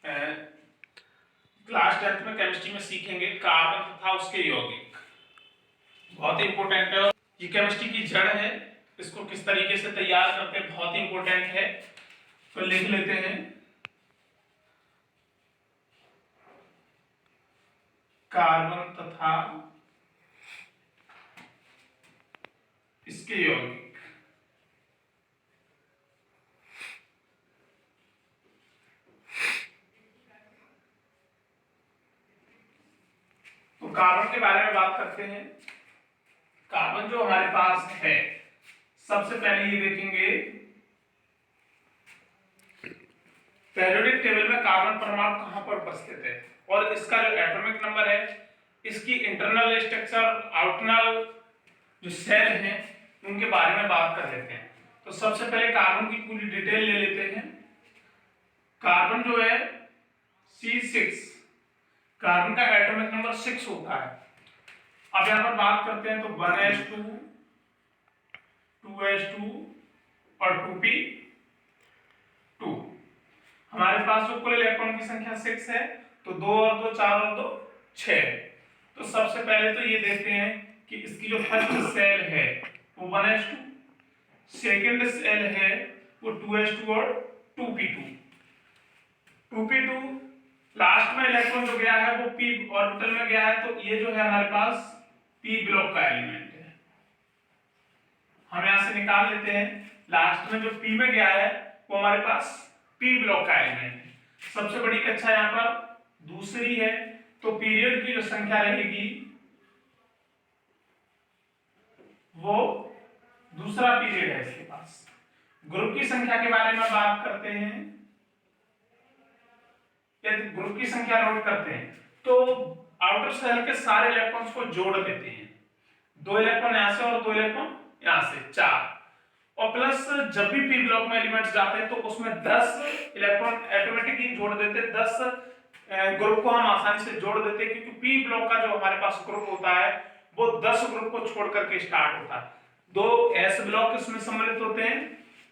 Class 10th में chemistry में सीखेंगे कार्बन तथा उसके यौगिक। बहुत इंपॉर्टेंट है, ये केमिस्ट्री की जड़ है। इसको किस तरीके से तैयार करते हैं बहुत इंपॉर्टेंट है, तो लिख लेते हैं। कार्बन तथा इसके यौगिक। तो कार्बन के बारे में बात करते हैं। कार्बन जो हमारे पास है, सबसे पहले ये देखेंगे पीरियोडिक टेबल में कार्बन परमाणु कहां पर उपस्थित है और इसका जो एटॉमिक नंबर है, इसकी इंटरनल स्ट्रक्चर, आउटरनल जो सेल हैं उनके बारे में बात कर लेते हैं। तो सबसे पहले कार्बन की पूरी डिटेल ले लेते हैं। कार्बन जो है C6, कार्बन का एटॉमिक नंबर 6 होता है। अब यहां पर बात करते हैं तो 1s2, 2s2 और 2p2। हमारे पास जो कुल इलेक्ट्रॉन की संख्या 6 है, तो 2 और 2 4 और 2 6। तो सबसे पहले तो ये देखते हैं कि इसकी जो फर्स्ट सेल है वो 1s2, सेकेंड सेल है वो 2s2 और 2p2। 2p2 लास्ट में इलेक्ट्रॉन जो गया है वो p ऑर्बिटल में गया है, तो ये जो है हमारे पास p ब्लॉक का एलिमेंट है। हम यहां से निकाल लेते हैं, लास्ट में जो p में गया है वो हमारे पास p ब्लॉक का एलिमेंट है। सबसे बड़ी कक्षा यहां पर दूसरी है, तो पीरियड की जो संख्या रहेगी वो दूसरा पीरियड है इसके पास। ग्रुप की संख्या के बारे में बात करते हैं। यदि ग्रुप की संख्या नोट करते हैं तो आउटर शेल के सारे इलेक्ट्रॉन्स को जोड़ देते हैं। 2 इलेक्ट्रॉन यहां से और 2 इलेक्ट्रॉन यहां से, 4। और प्लस जब भी p ब्लॉक में एलिमेंट्स जाते हैं तो उसमें 10 इलेक्ट्रॉन ऑटोमेटिकली जोड़ देते हैं। 10 ग्रुप को हम आसानी से जोड़ देते हैं, क्योंकि p ब्लॉक का जो हमारे पास ग्रुप होता है वो 10 ग्रुप को छोड़ करके स्टार्ट होता है। 2 s ब्लॉक इसमें सम्मिलित होते हैं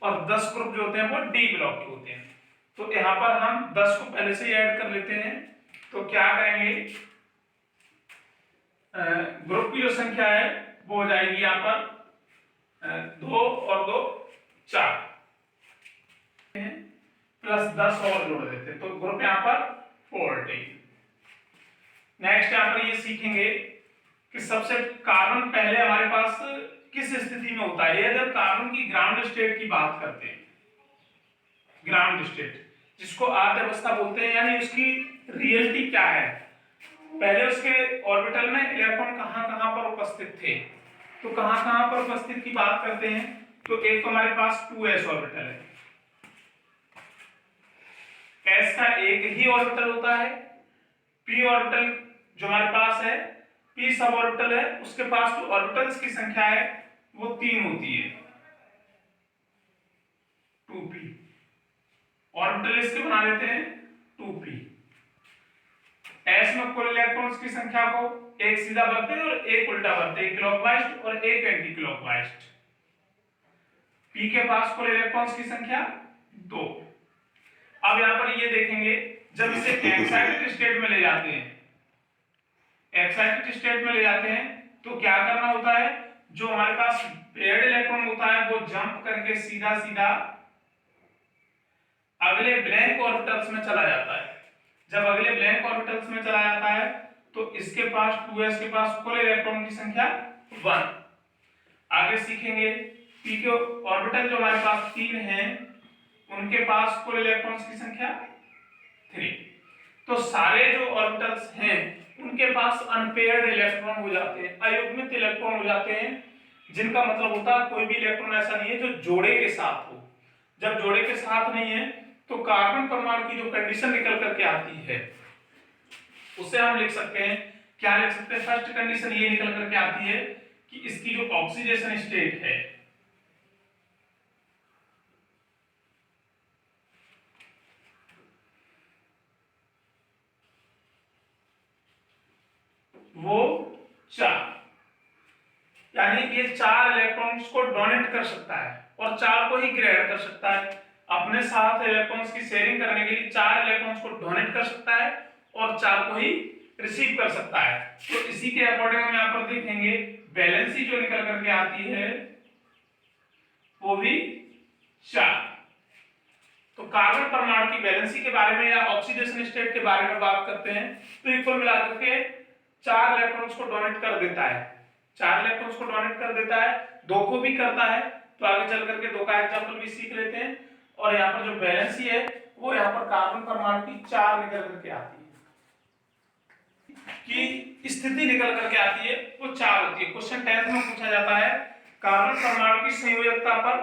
और 10 ग्रुप जो होते हैं वो d ब्लॉक के होते हैं। तो यहाँ पर हम 10 को पहले से ही ऐड कर लेते हैं। तो क्या करेंगे, ग्रुप की जो संख्या है वो हो जाएगी यहाँ पर 2 और 2 4 प्लस 10 और जोड़ देते हैं, तो ग्रुप यहाँ पर 14। नेक्स्ट यहाँ पर ये सीखेंगे कि सबसे कार्बन पहले हमारे पास किस स्थिति में होता है। यदि कार्बन की ग्राउंड स्टेट की बात करते हैं, ग्राउंड स्टेट जिसको आद्य अवस्था बोलते हैं, यानी उसकी रियलिटी क्या है, पहले उसके ऑर्बिटल में इलेक्ट्रॉन कहां कहां पर उपस्थित थे। तो कहां कहां पर उपस्थित की बात करते हैं, तो एक तो हमारे पास 2s ऑर्बिटल है। s का एक ही ऑर्बिटल होता है। p ऑर्बिटल जो हमारे पास है, p सब ऑर्बिटल है, उसके पास जो ऑर्बिटल्स की संख्या है वो 3 होती है, 2p। ऑर्बिटल इसके बना लेते हैं 2p। s में कुल इलेक्ट्रॉन्स की संख्या को एक सीधा बढ़ते हैं और एक उल्टा बढ़ते हैं, एक क्लॉकवाइज और एक एंटी क्लॉकवाइज। p के पास कुल इलेक्ट्रॉन्स की संख्या 2। अब यहां पर ये देखेंगे, जब इसे एक्साइटेड स्टेट में ले जाते हैं, एक्साइटेड स्टेट में ले जाते हैं तो क्या करना होता है, जो हमारे पास पेयर्ड इलेक्ट्रॉन होता है वो जंप करके सीधा सीधा अगले ब्लैंक ऑर्बिटल्स में चला जाता है। जब अगले ब्लैंक ऑर्बिटल्स में चला जाता है तो इसके पास 2s के पास कुल इलेक्ट्रॉन की संख्या 1। आगे सीखेंगे p के ऑर्बिटल जो हमारे पास 3 हैं उनके पास कुल इलेक्ट्रॉन्स की संख्या 3। तो सारे जो ऑर्बिटल्स हैं उनके पास अनपेयर्ड इलेक्ट्रॉन हो जाते हैं, अयुग्मित इलेक्ट्रॉन हो जाते हैं, जिनका मतलब होता है कोई भी इलेक्ट्रॉन ऐसा नहीं है जो जोड़े के साथ हो। जब जोड़े के साथ नहीं है तो कार्बन परमाणु की जो कंडीशन निकल करके आती है उसे हम लिख सकते हैं, क्या लिख सकते हैं, फर्स्ट कंडीशन ये निकल करके आती है कि इसकी जो ऑक्सीडेशन स्टेट है वो 4, यानी ये 4 इलेक्ट्रॉन्स को डोनेट कर सकता है और 4 को ही ग्रेड कर सकता है। अपने साथ इलेक्ट्रॉन्स की शेयरिंग करने के लिए 4 इलेक्ट्रॉन्स को डोनेट कर सकता है और 4 को ही रिसीव कर सकता है। तो इसी के अकॉर्डिंग हम यहाँ पर देखेंगे वैलेंसी जो निकल करके आती है वो भी 4। तो कार्बन परमाणु की वैलेंसी के बारे में या ऑक्सीडेशन स्टेट के बारे में बात करते हैं तो ये कुल मिलाकर के 4 इलेक्ट्रॉन्स को डोनेट कर देता है, 4 इलेक्ट्रॉन्स को डोनेट कर देता है, 2 को भी करता है। तो आगे चल करके 2 का एग्जांपल भी सीख लेते हैं। और यहाँ पर जो वैलेंसी है वो यहाँ पर कार्बन परमाणु की 4 निकल करके आती है, कि स्थिति निकल करके आती है वो 4 होती है। क्वेश्चन 10th में पूछा जाता है कार्बन परमाणु की संयोजकता पर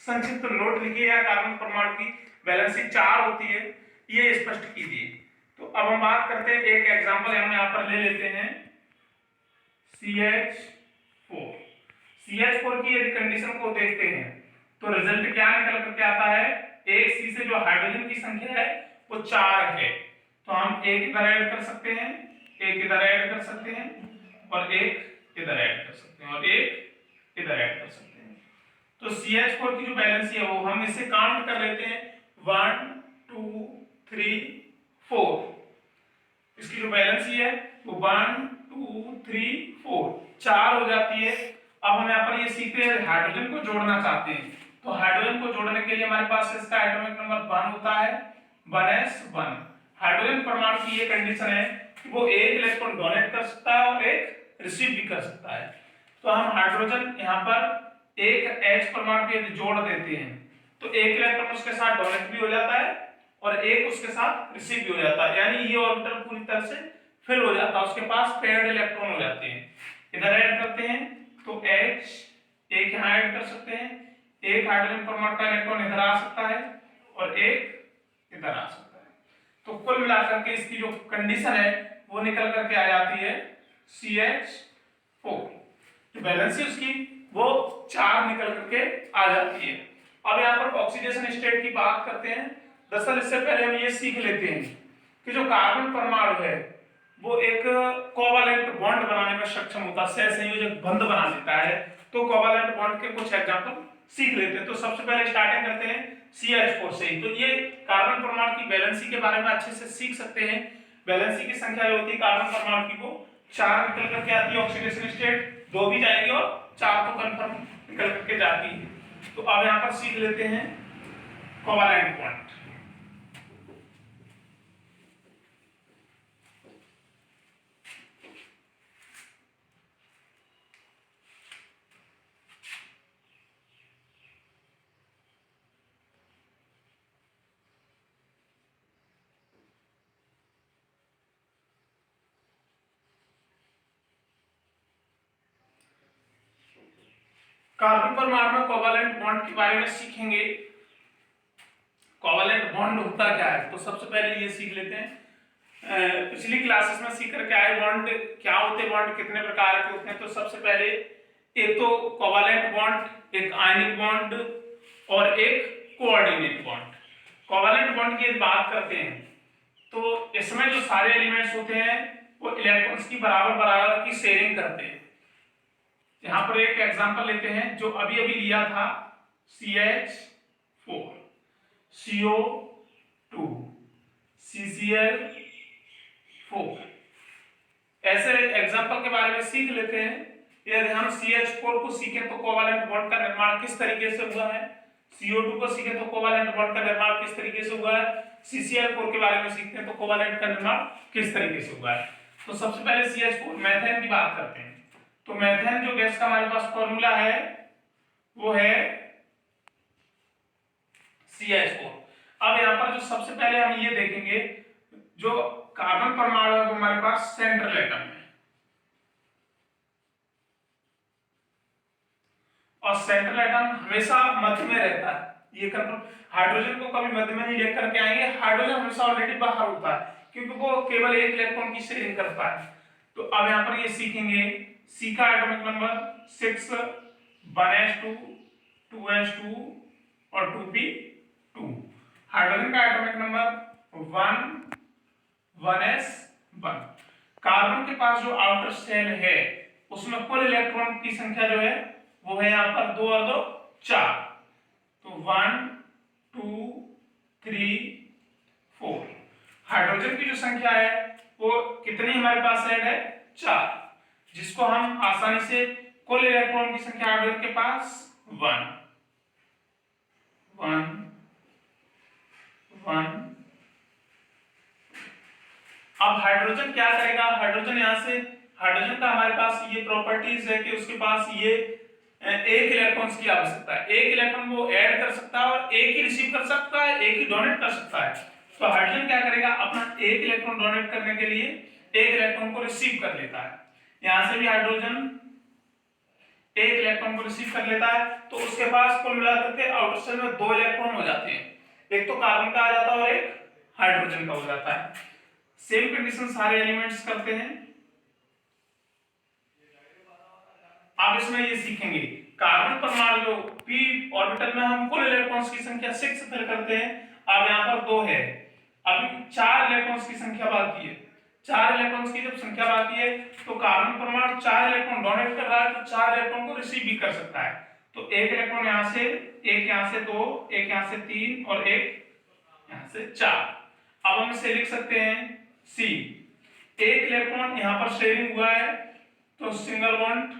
संक्षिप्त नोट लिखिए या कार्बन परमाणु की वैलेंसी 4 होती है ये स्पष्ट कीजिए। तो अब हम बात करते हैं, एक एग्जांपल हम यहाँ पर ले लेते हैं CH4। CH4 की यदि कंडीशन को देखते हैं तो रिजल्ट क्या निकल करके आता है, एक C से जो हाइड्रोजन की संख्या है वो 4 है। तो हम एक इधर ऐड कर सकते हैं, एक इधर ऐड कर सकते हैं और एक इधर ऐड कर सकते हैं और एक इधर ऐड कर सकते हैं। तो CH4 की जो वैलेंसी है वो हम इसे काउंट कर लेते हैं 1 2 3 4। इसकी जो वैलेंसी है वो 1 2 3 4 4 हो जाती है। अब हम यहाँ पर ये सीख रहे हैं हाइड्रोजन को जोड़ना चाहते हैं। तो हाइड्रोजन को जोड़ने के लिए हमारे पास इसका एटॉमिक नंबर 1 होता है 1s1। हाइड्रोजन परमाणु की ये कंडीशन है कि वो एक इलेक्ट्रॉन डोनेट कर सकता है और एक रिसीव भी कर सकता है। तो हम हाइड्रोजन यहाँ पर एक H परमाणु के यदि जोड़ देते हैं तो एक इलेक्ट्रॉन उसके साथ डोनेट भी हो जाता है और एक उसके साथ रिसीव भी हो जाता है, यानी ये ऑर्बिटल पूरी तरह से फिल हो जाता है, उसके पास पेयर्ड इलेक्ट्रॉन हो जाते हैं। इधर ऐड करते हैं तो H एक यहाँ ऐड कर सकते हैं, एक हाइड्रोजन परमाणु का इलेक्ट्रॉन इधर आ सकता है और एक इधर आ सकता है। तो कुल मिलाकर के इसकी जो कंडीशन है वो निकल करके आ जाती है CH4। जो वैलेंसी उसकी वो 4 निकल करके आ जाती है। अब यहाँ पर ऑक्सीडेशन स्टेट की बात करते हैं। दरअसल इससे पहले हम ये सीख लेते हैं कि जो कार्बन परमाणु है वो एक कोवालेंट बॉन्ड बनाने में सक्षम होता है, सहसंयोजक बंध बना देता है। तो कोवालेंट बॉन्ड के कुछ एग्जांपल सीख लेते हैं। तो सबसे पहले स्टार्टिंग करते हैं CH4 से ही। तो ये कार्बन परमाणु की वैलेंसी के बारे में अच्छे से सीख सकते हैं। वैलेंसी की संख्या जो होती है कार्बन परमाणु की वो 4 निकल करके आती है, ऑक्सीडेशन स्टेट 2 भी जाएगी और 4 तो कंफर्म निकल करके जाती है। तो अब यहाँ पर सीख लेते हैं कोवालेंट बॉन्ड। कार्बन परमाणु में कोवेलेंट बॉन्ड के बारे में सीखेंगे। कोवेलेंट बॉन्ड होता क्या है तो सबसे पहले ये सीख लेते हैं। पिछली क्लासेस में सीख करके आए बॉन्ड क्या होते हैं, बॉन्ड कितने प्रकार के होते हैं। तो सबसे पहले एक तो कोवेलेंट बॉन्ड, एक आयनिक बॉन्ड और एक कोऑर्डिनेट बॉन्ड। कोवेलेंट बॉन्ड की बात करते हैं तो इसमें जो सारे एलिमेंट्स होते हैं वो इलेक्ट्रॉन्स की बराबर बराबर की शेयरिंग करते हैं। यहां पर एक एग्जांपल लेते हैं जो अभी अभी लिया था CH4, CO2, CCl4। ऐसे एग्जांपल के बारे में सीख लेते हैं। यदि हम CH4 को सीखें तो कोवेलेंट बॉन्ड का निर्माण किस तरीके से हुआ है, CO2 को सीखें तो कोवेलेंट बॉन्ड का निर्माण किस तरीके से हुआ है, CCl4 के बारे में सीखते हैं तो कोवेलेंट का निर्माण किस तरीके से हुआ है। तो सबसे पहले CH4 मेथेन की बात करते हैं। तो मेथेन जो गैस का हमारे पास फॉर्मूला है वो है CH4। अब यहाँ पर जो सबसे पहले हम ये देखेंगे जो कार्बन परमाणु है वो हमारे पास सेंट्रल एटम है और सेंट्रल एटम हमेशा मध्य में रहता है। ये कंफर्म, हाइड्रोजन को कभी मध्य में नहीं लेकर के आएंगे, हाइड्रोजन हमेशा ऑलरेडी बाहर होता है क्योंकि वो केवल एक इलेक्ट्रॉन की शेयरिंग करता है। तो अब यहाँ पर ये सीखेंगे C का एटॉमिक नंबर 6, 1s2, 2s2 और 2p2। हाइड्रोजन का एटॉमिक नंबर 1, 1s1। कार्बन के पास जो आउटर शेल है उसमें कुल इलेक्ट्रॉन की संख्या जो है वो है यहाँ पर 2 और 2 4। तो 1 2 संख्या है वो कितनी हमारे पास ऐड है, 4, जिसको हम आसानी से कुल इलेक्ट्रॉन की संख्या हाइड्रोजन के पास 1 1 1। अब हाइड्रोजन क्या करेगा, हाइड्रोजन यहां से, हाइड्रोजन का हमारे पास ये प्रॉपर्टीज है कि उसके पास ये एक इलेक्ट्रॉन्स की आवश्यकता है, एक इलेक्ट्रॉन वो ऐड कर सकता है और एक ही रिसीव कर सकता है, एक ही डोनेट कर सकता है। तो हाइड्रोजन क्या करेगा, अपना एक इलेक्ट्रॉन डोनेट करने के लिए एक इलेक्ट्रॉन को रिसीव कर लेता है। यहां से भी हाइड्रोजन एक इलेक्ट्रॉन को रिसीव कर लेता है, तो उसके पास कुल मिलाकर के आउटर शेल में 2 इलेक्ट्रॉन हो जाते हैं, एक तो कार्बन का आ जाता है और एक हाइड्रोजन का हो जाता है। सेम कंडीशन सारे एलिमेंट्स करते हैं। आप इसमें ये सीखेंगे कार्बन परमाणु जो p ऑर्बिटल में हम कुल इलेक्ट्रॉन्स की संख्या 6 फिल करते हैं, अब यहाँ पर 2 है, अभी 4 इलेक्ट्रॉन्स की संख्या बाकी है। 4 इलेक्ट्रॉन्स की जब संख्या बाकी है तो कार्बन परमाणु 4 इलेक्ट्रॉन डोनेट कर रहा है, तो 4 इलेक्ट्रॉन को रिसीव भी कर सकता है। तो एक इलेक्ट्रॉन यहाँ से, एक यहाँ से 2, एक यहाँ से 3 और एक यहाँ से 4। अब हम इसे लिख सकते हैं C। एक इलेक्ट्रॉन यहाँ पर शेयरिंग हुआ है तो सिंगल बॉन्ड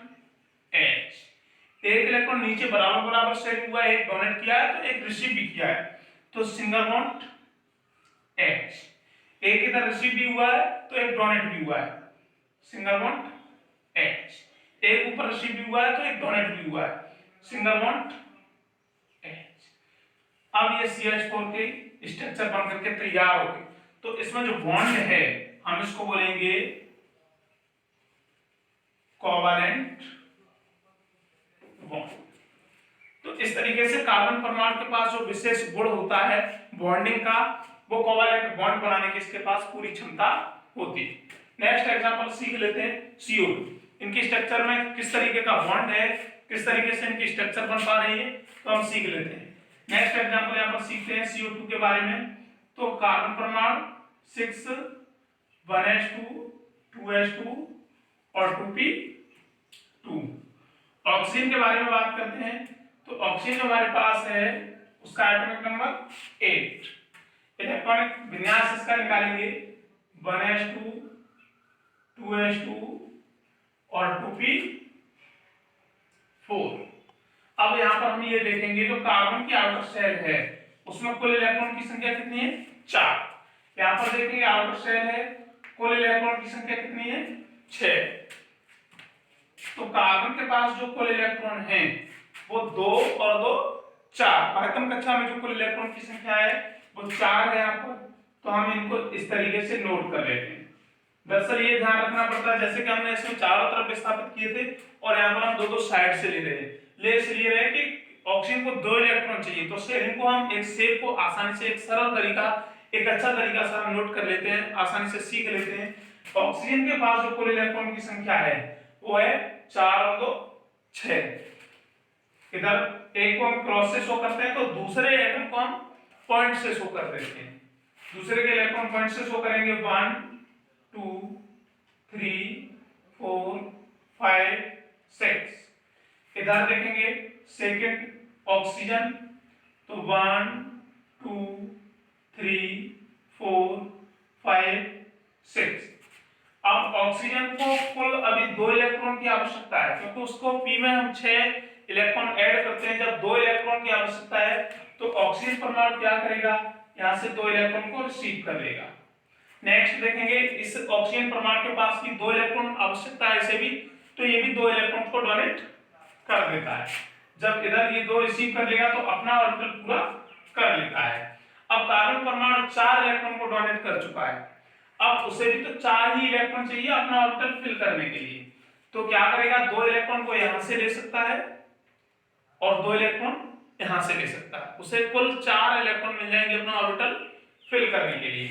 H। एक इलेक्ट्रॉन नीचे बराबर बराबर शेयरिंग हुआ है, एक डोनेट किया है तो एक रिसीव भी किया है, तो सिंगल बॉन्ड H। एक इधर रिसीव भी हुआ है तो एक डोनेट भी हुआ है, सिंगल बॉन्ड H। एक ऊपर रिसीव भी हुआ है तो एक डोनेट भी हुआ है, सिंगल बॉन्ड H। अब ये CH4 के स्ट्रक्चर बन करके तैयार हो गए। तो इसमें जो बॉन्ड है हम इसको बोलेंगे कोवैलेंट बॉन्ड। तो इस तरीके से कार्बन परमाणु के पास जो विशेष गुण होता है बॉन्डिंग का, वो कोवैलेंट बॉन्ड बनाने की इसके पास पूरी क्षमता होती है। नेक्स्ट एग्जांपल सीख लेते हैं CO2। इनकी स्ट्रक्चर में किस तरीके का बॉन्ड है, किस तरीके से इनकी स्ट्रक्चर बन पा रही है, तो हम सीख लेते हैं। नेक्स्ट एग्जांपल यहाँ पर सीखते हैं CO2 के बारे में। तो कार्बन परमाणु 6 1s2 2s2 और 2p2। ऑक्सीजन के बारे में बात करते हैं तो ऑक्सीजन जो हमारे पास है उसका एटॉमिक नंबर 8। इलेक्ट्रॉनिक विन्यास इसका निकालेंगे 1s2 2s2 और 2p4। अब यहाँ पर हम ये देखेंगे जो कार्बन की आउटर शेल है उसमें कुल इलेक्ट्रॉन की संख्या कितनी है, 4। यहाँ पर देखेंगे आउटर शेल है, कुल इलेक्ट्रॉन की संख्या कितनी है, 6। तो कार्बन के पास जो कुल इलेक्ट्रॉन हैं वो 2 और 2 4। आयतन कक्षा में जो कुल इलेक्ट्रॉन की संख्या है वो 4 है यहाँ पर, तो हम इनको इस तरीके से नोट कर लेते हैं। दरअसल ये ध्यान रखना पड़ता है जैसे कि हमने इसमें चारों तरफ विस्थापित किए थे और यहाँ पर हम दो साइड से ले रहे हैं, ले इसलिए रहे कि ऑक्सीजन को 2 इलेक्ट्रॉन चाहिए, तो शेयरिंग को हम एक शेप को आसानी से, एक सरल तरीका, एक अच्छा तरीका से हम नोट कर लेते हैं, आसानी से सीख लेते हैं। ऑक्सीजन के पास जो कुल इलेक्ट्रॉन की संख्या है वो है 4 और 2 6। इधर एक को हम क्रॉस से शो करते हैं तो दूसरे एटम को हम पॉइंट से शो कर देते हैं। दूसरे के इलेक्ट्रॉन पॉइंट से शो करेंगे 1 2 3 4 5 6। इधर देखेंगे सेकंड ऑक्सीजन तो 1 2 3 4 5 6। अब ऑक्सीजन को कुल अभी 2 इलेक्ट्रॉन की आवश्यकता है क्योंकि उसको P में हम 6 इलेक्ट्रॉन ऐड करते हैं। जब 2 इलेक्ट्रॉन की आवश्यकता है तो ऑक्सीजन परमाणु क्या करेगा, यहां से 2 इलेक्ट्रॉन को रिसीव कर लेगा। नेक्स्ट देखेंगे इस ऑक्सीजन परमाणु के पास भी 2 इलेक्ट्रॉन आवश्यकता है इसे भी, तो ये भी 2 इलेक्ट्रॉन को डोनेट कर देता है। जब इधर ये 2 रिसीव कर लेगा तो अपना ऑर्बिटल पूरा कर लेता है। अब कार्बन परमाणु 4 इलेक्ट्रॉन को डोनेट कर चुका है, अब उसे भी तो 4 ही इलेक्ट्रॉन चाहिए अपना ऑर्बिटल फिल करने के लिए, तो क्या करेगा 2 इलेक्ट्रॉन को यहां से ले सकता है और 2 इलेक्ट्रॉन यहां से ले सकता है, उसे कुल 4 इलेक्ट्रॉन मिल जाएंगे अपना ऑर्बिटल फिल करने के लिए।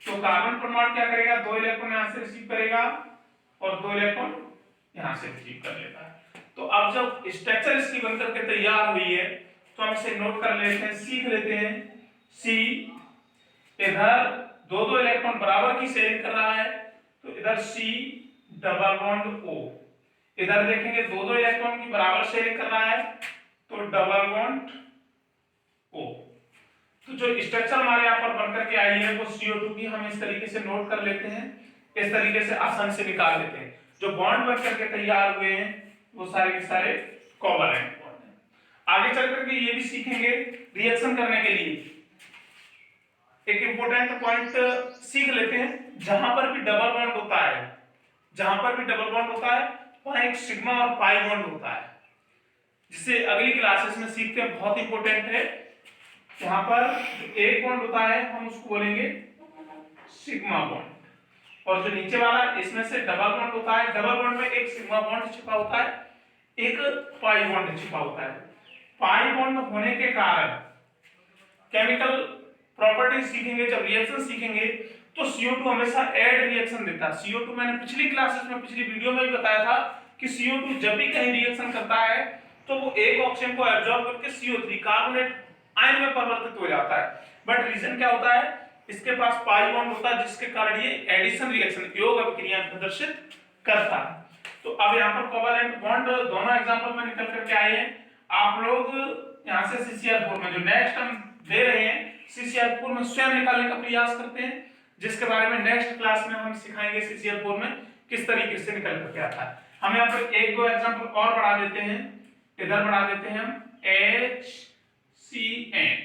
तो कार्बन परमाणु क्या करेगा 2 इलेक्ट्रॉन यहां से रिसीव करेगा और 2 इलेक्ट्रॉन यहां से रिसीव कर लेता है। तो अब जब स्ट्रक्चर इसकी बनकर के तैयार हुई है तो हम इसे नोट कर लेते हैं, सीख लेते हैं। सी इधर 2 इलेक्ट्रॉन बराबर की शेयरिंग कर रहा है तो इधर C डबल बॉन्ड O। इधर देखेंगे 2 इलेक्ट्रॉन की बराबर शेयरिंग कर रहा है तो डबल बॉन्ड O। तो जो स्ट्रक्चर हमारे यहाँ पर बनकर के आई है वो CO2 की, हम इस तरीके से नोट कर लेते हैं, इस तरीके से आसानी से निकाल लेते हैं। जो बॉन्ड बनकर के तैयार हुए हैं वो सारे के सारे कोवैलेंट बॉन्ड हैं। आगे चल करके ये भी सीखेंगे रिएक्शन करने के लिए एक इंपॉर्टेंट पॉइंट सीख लेते हैं। जहां पर भी डबल बॉन्ड होता है, जहां पर भी डबल बॉन्ड होता है वहां एक सिग्मा और पाई बॉन्ड होता है, जिसे अगली क्लासेस में सीखते हैं, बहुत इंपॉर्टेंट है। यहाँ पर जो एक बॉन्ड होता है हम उसको बोलेंगे सिग्मा बॉन्ड, और जो नीचे वाला इसमें से डबल बॉन्ड होता है, डबल बॉन्ड में एक सिग्मा बॉन्ड छिपा होता है, एक पाई बॉन्ड छिपा होता है। पाई बॉन्ड होने के कारण केमिकल प्रॉपर्टीज सीखेंगे, जब रिएक्शन सीखेंगे तो CO2 हमेशा ऐड रिएक्शन देता है। CO2 मैंने पिछली क्लासेस में, पिछली वीडियो में भी बताया था कि CO2 जब भी कहीं रिएक्शन करता है तो वो एक ऑक्सीजन को एब्जॉर्ब करके CO3 कार्बोनेट आयन में परिवर्तित हो जाता है। बट रीजन क्या होता है, इसके पास पाई बॉन्ड होता है, जिसके कारण ये एडिशन रिएक्शन, योग अभिक्रिया प्रदर्शित करता है। तो अब यहाँ पर कोवैलेंट बॉन्ड दोनों एग्जांपल में निकल करके आए हैं। आप लोग यहाँ से CCl4 में जो नेक्स्ट हम दे रहे हैं CCl4 में स्वयं निकालने का प्रयास करते हैं, जिसके बारे में नेक्स्ट क्लास में हम सिखाएंगे CCl4 में किस तरीके से निकल करके आता है। हम यहाँ पर एक दो एग्जांपल और बढ़ा देते हैं, इधर बढ़ा देते हैं हम HCN,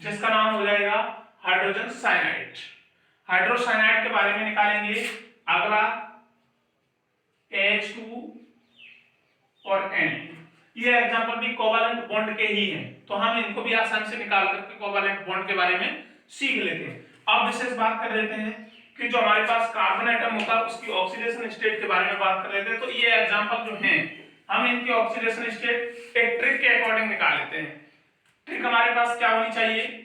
जिसका नाम हो जाएगा हाइड्रोजन साइनाइड। हाइड्रोसाइनाइड के बारे में निकालेंगे। अगला H2 और N, ये एग्जांपल भी कोवैलेंट बॉन्ड के ही हैं, तो हम इनको भी आसानी से निकाल करके कोवैलेंट बॉन्ड के बारे में सीख लेते हैं। अब विशेष बात कर लेते हैं कि जो हमारे पास कार्बन एटम होता है उसकी ऑक्सीडेशन स्टेट के बारे में बात कर लेते हैं। तो ये एग्जांपल जो हैं हम इनकी ऑक्सीडेशन स्टेट एक ट्रिक के अकॉर्डिंग निकाल लेते हैं। ट्रिक हमारे पास क्या होनी चाहिए,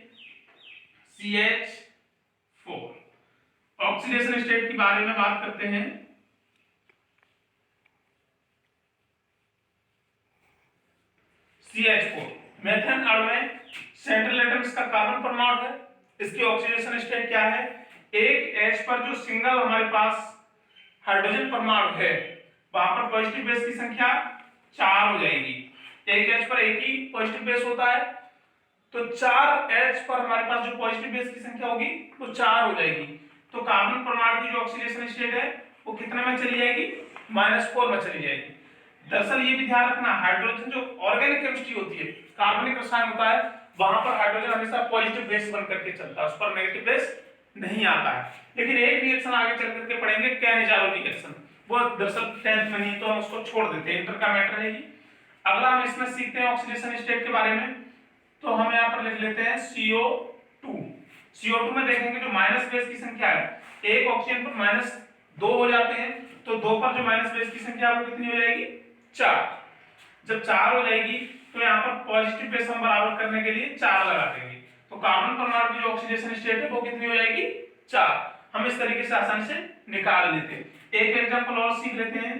CH4। ऑक्सीडेशन स्टेट के बारे में बात करते हैं। CH4 मेथेन अणु में सेंट्रल एटम इसका कार्बन परमाणु है, इसकी ऑक्सीडेशन स्टेट क्या है, एक H पर जो सिंगल हमारे पास हाइड्रोजन परमाणु है वहां पर पॉजिटिव बेस की संख्या 4 हो जाएगी। एक H पर एक ही पॉजिटिव बेस होता है, तो 4H पर हमारे पास जो पॉजिटिव बेस की संख्या होगी वो 4 हो जाएगी। तो कार्बन परमाणु की जो ऑक्सीडेशन स्टेट है वो कितने में चली जाएगी, -4 में चली जाएगी। दरअसल ये भी ध्यान रखना, हाइड्रोजन जो ऑर्गेनिक केमिस्ट्री होती है, कार्बनिक रसायन होता है, वहां पर हाइड्रोजन हमेशा पॉजिटिव बेस बन करके चलता है, उस पर नेगेटिव बेस नहीं आता है। लेकिन एक रिएक्शन आगे चल करके पढ़ेंगे, कैनिजारो रिएक्शन, वो दरअसल 10th में नहीं, तो हम उसको छोड़ देते हैं, इंटर का मैटर है ये। अगला हम इसमें सीखते हैं ऑक्सीडेशन स्टेट के बारे में। तो हम यहाँ पर लिख लेते हैं CO2। CO2 में देखेंगे जो माइनस बेस की संख्या है, एक ऑक्सीजन पर -2 हो जाते हैं, तो 2 पर जो माइनस बेस की संख्या है वो कितनी हो जाएगी, 4। जब 4 हो जाएगी तो यहाँ पर पॉजिटिव बेस हम बराबर करने के लिए 4 लगा देंगे, तो कार्बन परमाणु की जो ऑक्सीडेशन स्टेट है वो कितनी हो जाएगी, 4। हम इस तरीके से आसानी से निकाल लेते हैं। एक एग्जांपल और सीख लेते हैं,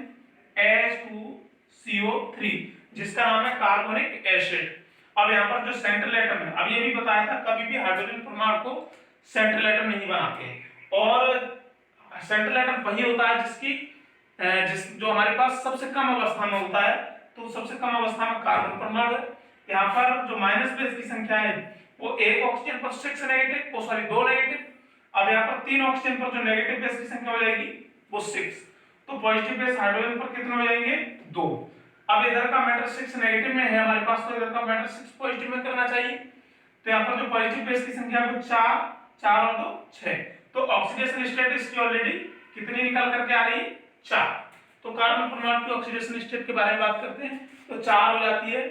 H2CO3, जिसका नाम है कार्बोनिक एसिड। अब यहाँ पर जो सेंट्रल एटम है, अब ये भी बताया था कभी भी हाइड्रोजन परमाणु को सेंट्रल एटम नहीं बनाते हैं, और सेंट्रल एटम वही होता है जिस जो हमारे पास सबसे कम अवस्था में होता है, तो सबसे कम अवस्था में कार्बन परमाणु है। यहाँ पर जो माइनस बेस की संख्या है वो एक ऑक्सीजन पर 6 नेगेटिव, ओ सॉरी 2 नेगेटिव। अब यहाँ पर 3 ऑक्सीजन पर जो नेगेटिव बेस की संख्या हो जाएगी वो 6, तो पॉजिटिव बेस हाइड्रोजन पर कितने हो जाएंगे, 2। अब इधर का मैटर 6 नेगेटिव में है हमारे पास, तो इधर का मैटर 6 पॉजिटिव में करना चाहिए। तो यहाँ पर जो पॉजिटिव बेस की संख्या है वो 4 और 2 6, तो ऑक्सीडेशन स्टेट इसकी ऑलरेडी कितनी निकल करके आ रही है, 4। तो कार्बन परमाणु की ऑक्सीडेशन स्टेट के बारे में बात करते हैं तो 4 हो जाती है।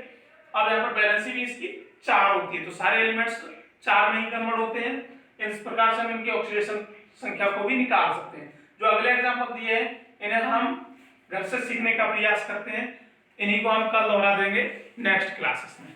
अब यहाँ पर वैलेंसी भी इसकी 4 होती है, तो सारे एलिमेंट्स 4 में ही कन्वर्ट होते हैं। इस प्रकार से हम इनकी ऑक्सीडेशन संख्या को भी निकाल सकते हैं। जो अगले एग्जांपल दिए हैं इन्हें हम घर से सीखने का प्रयास करते हैं, इन्हीं को हम कल दोहरा देंगे नेक्स्ट क्लासेस में।